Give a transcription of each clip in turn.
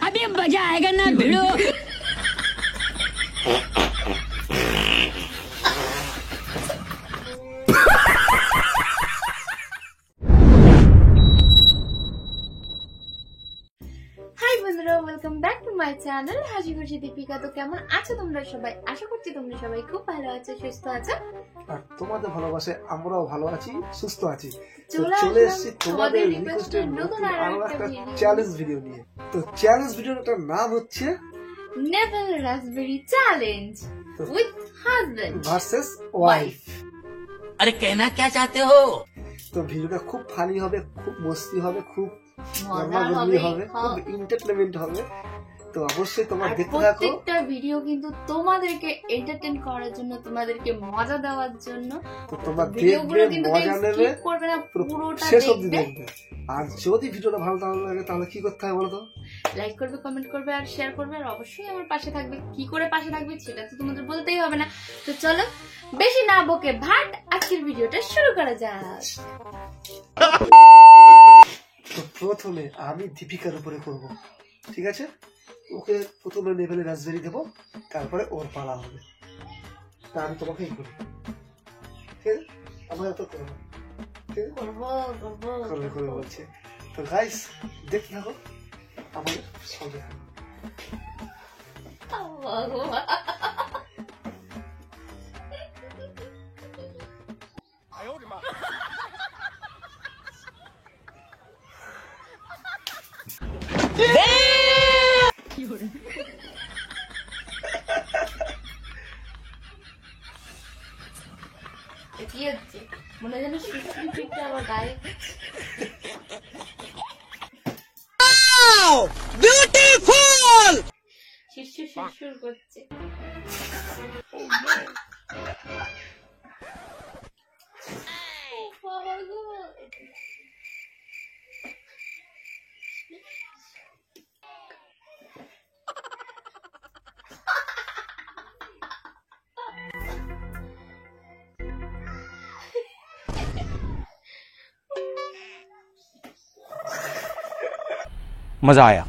अभी मजा आएगा ना भिड़ो। হাই বন্ধুরা, welcome back to my channel Haji Khushi Deepika. তো কেমন আছো তোমরা সবাই? আশা করছি তোমরা সবাই খুব ভালো আছো, সুস্থ আছো। আর তোমাদের ভালোবাসে আমরাও ভালো আছি, সুস্থ আছি। চলে এসেছি তোমাদের রিকোয়েস্টের নতুন আরো একটা চ্যালেঞ্জ ভিডিও নিয়ে। তো চ্যালেঞ্জ ভিডিওটার নাম হচ্ছে naval raspberry challenge with husband versus wife. अरे कहना क्या चाहते हो? তো ভিডিওটা খুব ফানি হবে, খুব মস্তি হবে, খুব মজা গরমাগরমি হবে, হবে, খুব এন্টারটেইনমেন্ট হবে। তো অবশ্যই তোমরা আর দেখতে থাকো। প্রত্যেকটা ভিডিও কিন্তু তোমাদেরকে এন্টারটেইন করার জন্য, তোমাদেরকে মজা দেওয়ার জন্য। তো তোমরা ভিডিওগুলো দেখবে, কিন্তু মজা নেবে, স্কিপ করবে না, পুরোটা শেষ অবধি দেখবে। দেখবে। আর যদি ভিডিওটা ভালো লাগে তাহলে কি করতে হবে বলো তো? লাইক করবে, কমেন্ট করবে আর শেয়ার করবে, আর অবশ্যই আমার পাশে থাকবে। কি করে পাশে থাকবে সেটা তো তোমাদের বলতেই হবে না। তো চলো বেশি না বকে ভাট, আজকের ভিডিওটা শুরু করা যাক। তো প্রথমে আমি দীপিকার উপরে করব, ঠিক আছে? ওকে প্রথমে লেভেলে রাসবেরি দেবো, তারপরে ওর পালা হবে। তা আমি তোমাকেই করি, ঠিক আছে? আমার তো করবো, ঠিক আছে? করবো করবে করবে বলছে। তো গাইস দেখতে থাকো আমাদের সঙ্গে। কি হচ্ছে? মনে যেন সুশ্রী পিঠটা আমার গায়ে। ब्यूटीफुल। শিরশুর করছে। বাবা গো। मजा आया।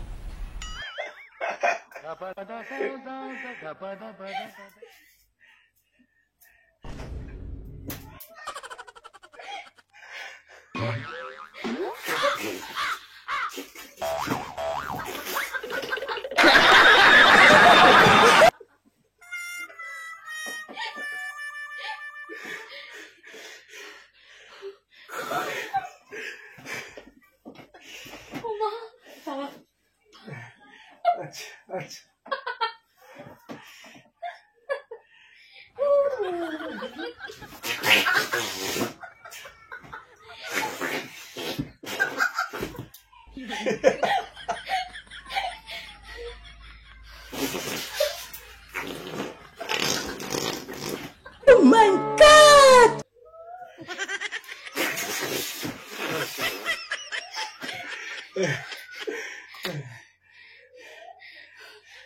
আচ্ছা আচ্ছা, Oh my God!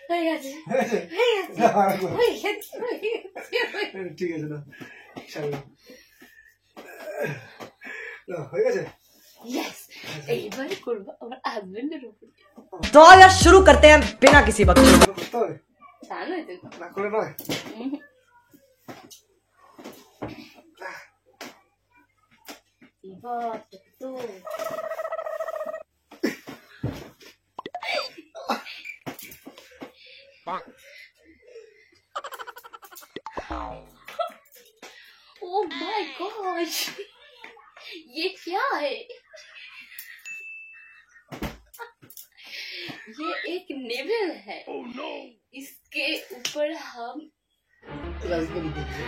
হয়ে গেছে, ঠিক আছে না, হয়ে গেছে। Yes, এইবারে করবো আমার হাজবেন্ডের উপর। तो यार शुरू करते हैं बिना किसी वक्त করতে হবে জানোই তো। না, করে নয়। এবার তো Oh my gosh, ये क्या है? ये एक नेवल है। Oh no! इसके ऊपर हम রাসবেরি দিচ্ছি।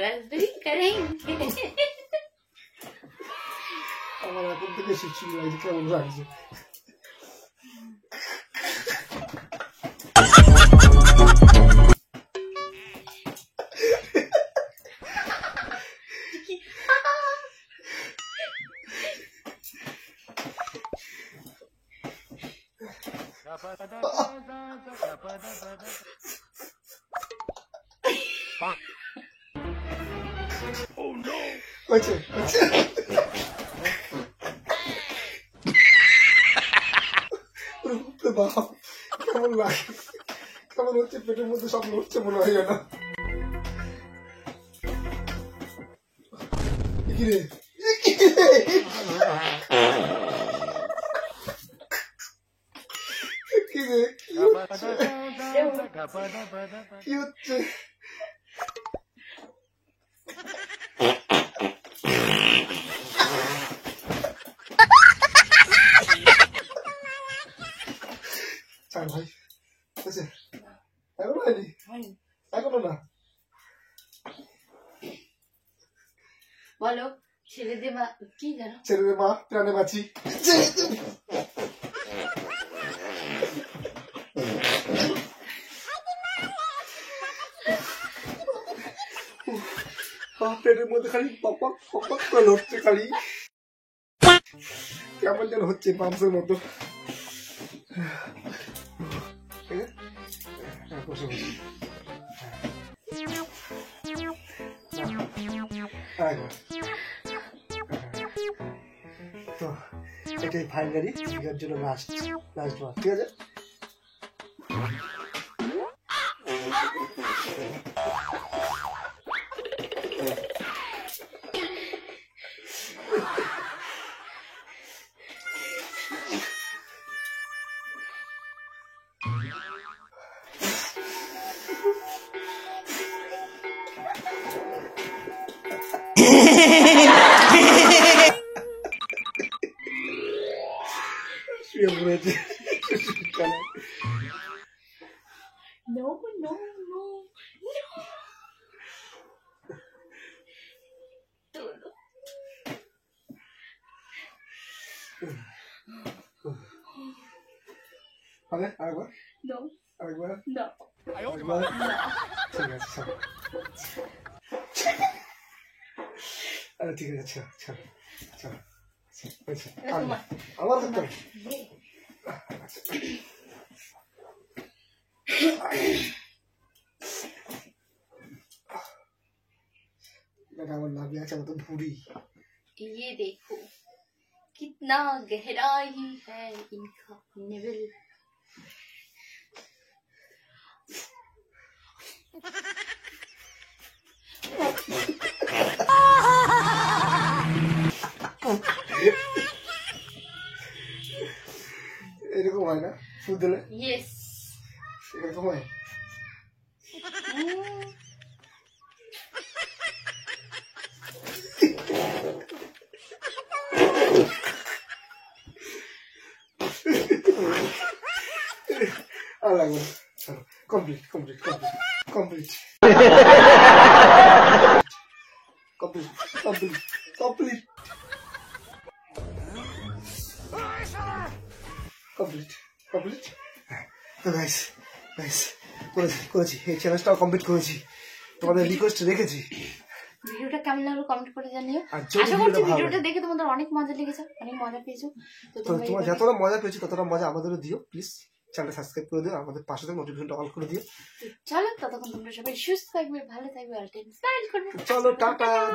रास्पबेरी करेंगे। আমার এখন থেকে শিখছি লাগছে, কেমন লাগছে? হয়েছে হয়েছে। ওরে বাপ, কেমন লাগে, কেমন হচ্ছে, পেটের মধ্যে সব লড়ছে মনে হয় যেন। কি রে কি রে? কি রে কি হচ্ছে? চাল ভাই হয়েছে, এখনো হয়নি, এখনো না। বলো ছেড়ে দে বা কি জানো, ছেড়ে দে মা, প্রাণে বাঁচি। পেটের মধ্যে খালি পক পক করে লড়ছে, খালি কেমন যেন হচ্ছে পাম্পসের মতো। বসে বসে তো এটাই ফাইনালি বিয়ের জন্য লাস্ট বার, ঠিক আছে? শুয়ে পড়েছে। নো নো নো হবে আরেকবার, নো আরেকবার, নো আরেকবার। ঠিক আছে ছাড়ো, আরে ঠিক আছে ছাড়ো ছাড়ো ছাড়ো, হয়েছে। আমার করতে হবে। আমার নাভি আছে, আমার তো ভুড়ি। ये देखो कितना गहराई है इनका निवल। এরকম হয় না ফুল দিলে? यस এরকম হয়। আর লাগবে না, চলো complete complete complete complete complete complete complete complete complete. তো গাইস গাইস করেছি করেছি, এই চ্যালেঞ্জটাও কমপ্লিট করেছি, তোমাদের রিকোয়েস্ট রেখেছি। ভিডিওটা কেমন লাগলো কমেন্ট করে জানিও। আর যদি আশা করছি ভিডিওটা ভালো ভিডিওটা লাগে, দেখে তোমাদের অনেক মজা লেগেছে, অনেক মজা পেয়েছো। তো তো তোমরা তোমার এইভাবে- যতটা মজা পেয়েছো ততটা মজা আমাদেরও দিও প্লিজ। চ্যানেলটা সাবস্ক্রাইব করে দিও, আমাদের পাশে থেকে নোটিফিকেশনটা অল করে দিও। চলো ততক্ষণ তোমরা সবাই সুস্থ থাকবে, ভালো থাকবে, আর স্মাইল করবে। চলো টাটা।